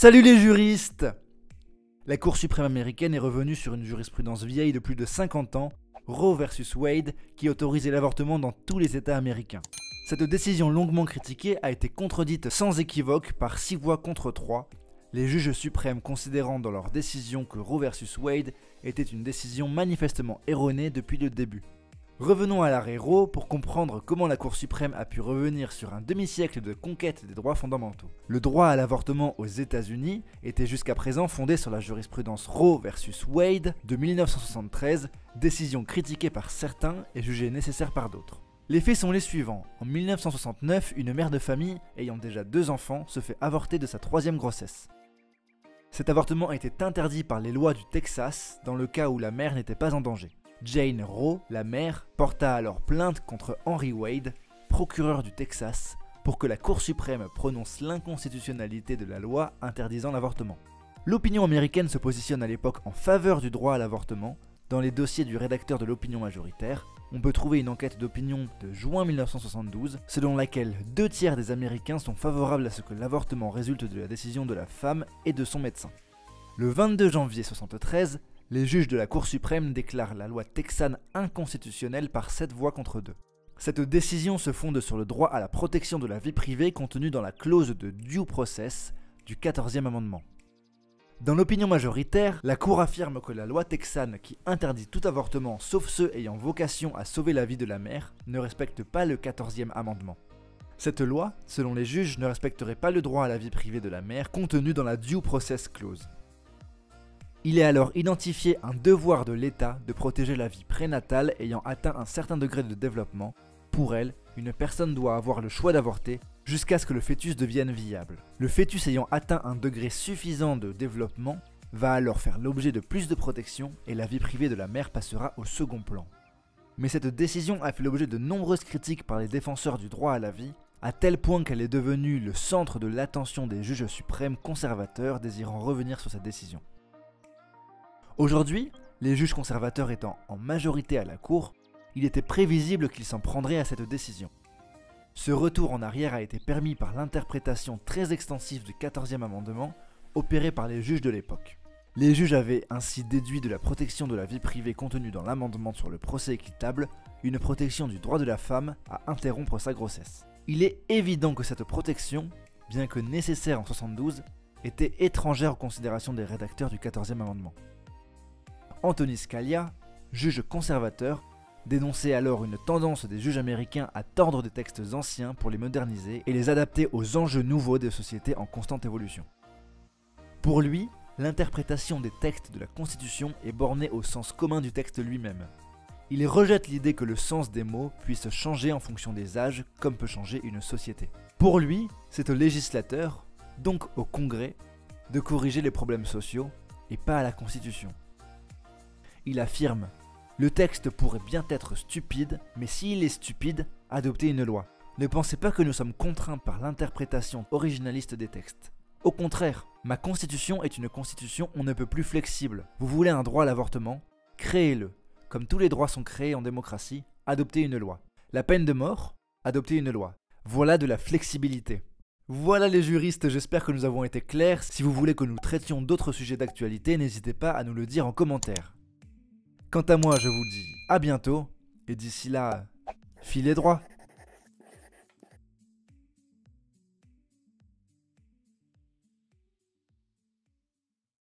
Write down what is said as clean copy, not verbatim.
Salut les juristes! La Cour suprême américaine est revenue sur une jurisprudence vieille de plus de 50 ans, Roe vs Wade, qui autorisait l'avortement dans tous les États américains. Cette décision longuement critiquée a été contredite sans équivoque par 6 voix contre 3, les juges suprêmes considérant dans leur décision que Roe vs Wade était une décision manifestement erronée depuis le début. Revenons à l'arrêt Roe pour comprendre comment la Cour suprême a pu revenir sur un demi-siècle de conquête des droits fondamentaux. Le droit à l'avortement aux États-Unis était jusqu'à présent fondé sur la jurisprudence Roe vs Wade de 1973, décision critiquée par certains et jugée nécessaire par d'autres. Les faits sont les suivants. En 1969, une mère de famille ayant déjà 2 enfants se fait avorter de sa 3e grossesse. Cet avortement était interdit par les lois du Texas dans le cas où la mère n'était pas en danger. Jane Roe, la mère, porta alors plainte contre Henry Wade, procureur du Texas, pour que la Cour suprême prononce l'inconstitutionnalité de la loi interdisant l'avortement. L'opinion américaine se positionne à l'époque en faveur du droit à l'avortement. Dans les dossiers du rédacteur de l'opinion majoritaire, on peut trouver une enquête d'opinion de juin 1972, selon laquelle 2 tiers des Américains sont favorables à ce que l'avortement résulte de la décision de la femme et de son médecin. Le 22 janvier 1973, les juges de la Cour suprême déclarent la loi texane inconstitutionnelle par 7 voix contre 2. Cette décision se fonde sur le droit à la protection de la vie privée contenu dans la clause de due process du 14e amendement. Dans l'opinion majoritaire, la Cour affirme que la loi texane qui interdit tout avortement sauf ceux ayant vocation à sauver la vie de la mère ne respecte pas le 14e amendement. Cette loi, selon les juges, ne respecterait pas le droit à la vie privée de la mère contenu dans la due process clause. Il est alors identifié un devoir de l'État de protéger la vie prénatale ayant atteint un certain degré de développement. Pour elle, une personne doit avoir le choix d'avorter jusqu'à ce que le fœtus devienne viable. Le fœtus ayant atteint un degré suffisant de développement va alors faire l'objet de plus de protection et la vie privée de la mère passera au second plan. Mais cette décision a fait l'objet de nombreuses critiques par les défenseurs du droit à la vie, à tel point qu'elle est devenue le centre de l'attention des juges suprêmes conservateurs désirant revenir sur cette décision. Aujourd'hui, les juges conservateurs étant en majorité à la Cour, il était prévisible qu'ils s'en prendraient à cette décision. Ce retour en arrière a été permis par l'interprétation très extensive du 14e amendement opérée par les juges de l'époque. Les juges avaient ainsi déduit de la protection de la vie privée contenue dans l'amendement sur le procès équitable une protection du droit de la femme à interrompre sa grossesse. Il est évident que cette protection, bien que nécessaire en 1972, était étrangère aux considérations des rédacteurs du 14e amendement. Anthony Scalia, juge conservateur, dénonçait alors une tendance des juges américains à tordre des textes anciens pour les moderniser et les adapter aux enjeux nouveaux des sociétés en constante évolution. Pour lui, l'interprétation des textes de la Constitution est bornée au sens commun du texte lui-même. Il rejette l'idée que le sens des mots puisse changer en fonction des âges, comme peut changer une société. Pour lui, c'est au législateur, donc au Congrès, de corriger les problèmes sociaux et pas à la Constitution. Il affirme « Le texte pourrait bien être stupide, mais s'il est stupide, adoptez une loi. Ne pensez pas que nous sommes contraints par l'interprétation originaliste des textes. Au contraire, ma constitution est une constitution on ne peut plus flexible. Vous voulez un droit à l'avortement? Créez-le. Comme tous les droits sont créés en démocratie, adoptez une loi. La peine de mort? Adoptez une loi. Voilà de la flexibilité. » Voilà les juristes, j'espère que nous avons été clairs. Si vous voulez que nous traitions d'autres sujets d'actualité, n'hésitez pas à nous le dire en commentaire. Quant à moi, je vous dis à bientôt, et d'ici là, filez droit.